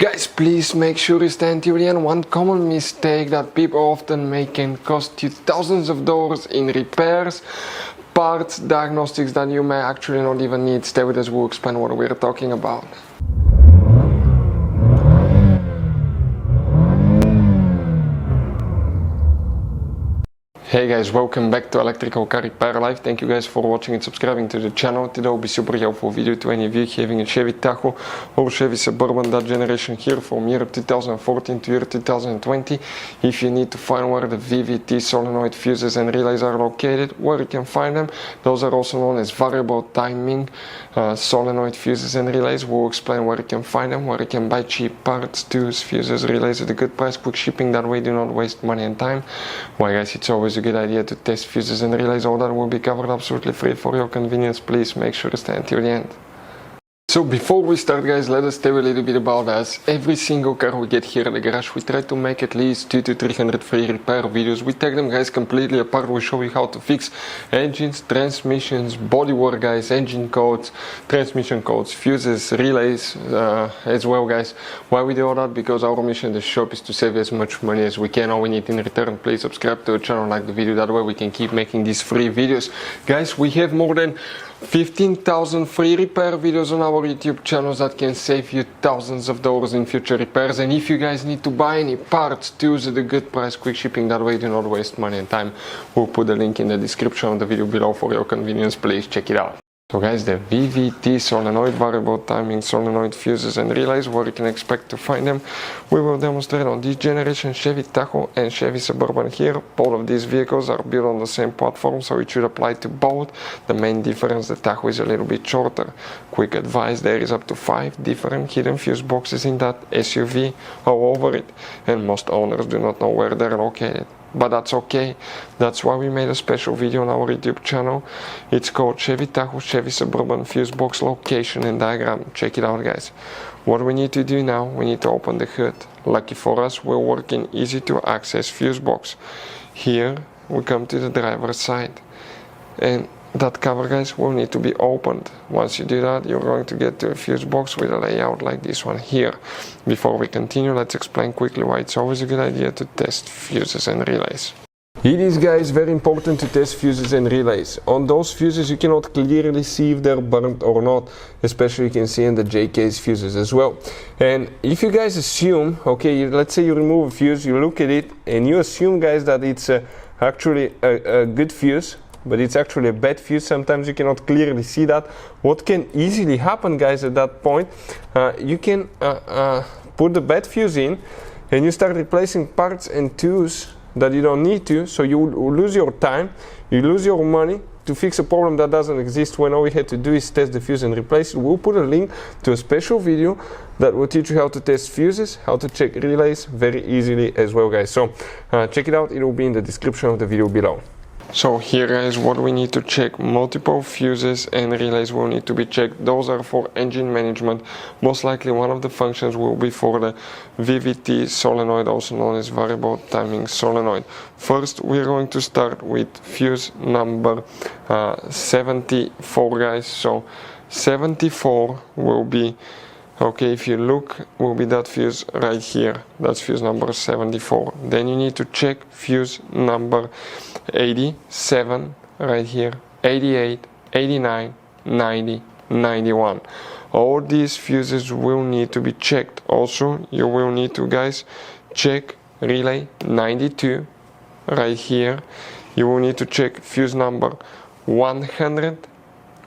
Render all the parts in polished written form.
Guys, please make sure you stand till the end. One common mistake that people often make can cost you thousands of dollars in repairs, parts, diagnostics that you may actually not even need. Stay with us, we'll explain what we're talking about. Hey guys, welcome back to Electrical Car Repair Live. Thank you guys for watching and subscribing to the channel. Today will be super helpful video to any of you having a Chevy Tahoe or Chevy Suburban that generation here from year 2014 to year 2020. If you need to find where the VVT solenoid fuses and relays are located, where you can find them, those are also known as variable timing solenoid fuses and relays. We'll explain where you can find them, where you can buy cheap parts, tools, fuses, relays at a good price, quick shipping, that way do not waste money and time. Why guys, it's always a good idea to test fuses and relays. All that will be covered absolutely free for your convenience. Please make sure to stay until the end. So before we start guys, let us tell you a little bit about us. Every single car we get here at the garage, we try to make at least 200 to 300 free repair videos. We take them guys completely apart. We show you how to fix engines, transmissions, bodywork guys, engine codes, transmission codes, fuses, relays as well guys. Why we do all that? Because our mission in the shop is to save as much money as we can. All we need in return, please subscribe to the channel, like the video, that way we can keep making these free videos. Guys, we have more than 15,000 free repair videos on our YouTube channels that can save you thousands of dollars in future repairs. And if you guys need to buy any parts, tools at a good price, quick shipping, that way do not waste money and time. We'll put the link in the description of the video below for your convenience. Please check it out. So guys, the VVT solenoid, variable timing solenoid fuses and relays, where you can expect to find them, we will demonstrate on this generation Chevy Tahoe and Chevy Suburban here. Both of these vehicles are built on the same platform, so it should apply to both. The main difference, the Tahoe is a little bit shorter. Quick advice, there is up to 5 different hidden fuse boxes in that SUV all over it, and most owners do not know where they're located. But that's okay. That's why we made a special video on our YouTube channel. It's called Chevy Tahoe, Chevy Suburban Fuse Box Location and Diagram. Check it out guys. What we need to do now, we need to open the hood. Lucky for us, we're working easy to access fuse box. Here we come to the driver's side, and that cover guys will need to be opened. Once you do that, you're going to get to a fuse box with a layout like this one here. Before we continue, let's explain quickly why it's always a good idea to test fuses and relays. It is guys very important to test fuses and relays. On those fuses you cannot clearly see if they're burnt or not, especially you can see in the JK's fuses as well. And if you guys assume, okay, let's say you remove a fuse, you look at it and you assume guys that it's actually a good fuse, but it's actually a bad fuse. Sometimes you cannot clearly see that. What can easily happen guys at that point, you can put the bad fuse in and you start replacing parts and tools that you don't need to, so you lose your time, you lose your money to fix a problem that doesn't exist, when all we had to do is test the fuse and replace it. We'll put a link to a special video that will teach you how to test fuses, how to check relays very easily as well guys. So check it out, it will be in the description of the video below. So here guys, what we need to check, multiple fuses and relays will need to be checked. Those are for engine management. Most likely one of the functions will be for the VVT solenoid, also known as variable timing solenoid. First we're going to start with fuse number 74 guys. So 74 will be, okay, if you look, will be that fuse right here. That's fuse number 74. Then you need to check fuse number 87 right here, 88, 89, 90, 91. All these fuses will need to be checked. Also, you will need to guys check relay 92 right here. You will need to check fuse number 100,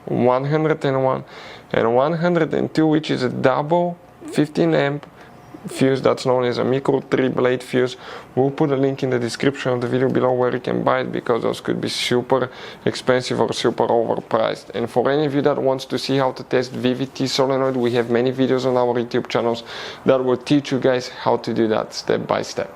101 and 102, which is a double 15 amp fuse that's known as a micro 3-blade fuse. We'll put a link in the description of the video below where you can buy it, because those could be super expensive or super overpriced. And for any of you that wants to see how to test VVT solenoid, we have many videos on our YouTube channels that will teach you guys how to do that step by step.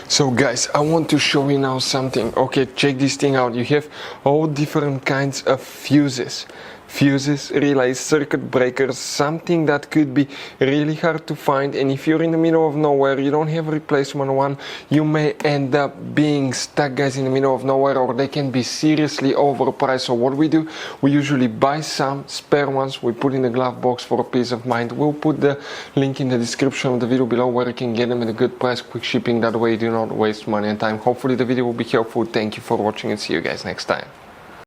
So guys, I want to show you now something. Okay, check this thing out. You have all different kinds of fuses. fuses, relays, circuit breakers, something that could be really hard to find. And if you're in the middle of nowhere, you don't have a replacement one, you may end up being stuck, guys, in the middle of nowhere, or they can be seriously overpriced. So what we do, we usually buy some spare ones, we put in the glove box for a peace of mind. We'll put the link in the description of the video below where you can get them at a good price, quick shipping. That way you do not waste money and time. Hopefully the video will be helpful. Thank you for watching and see you guys next time.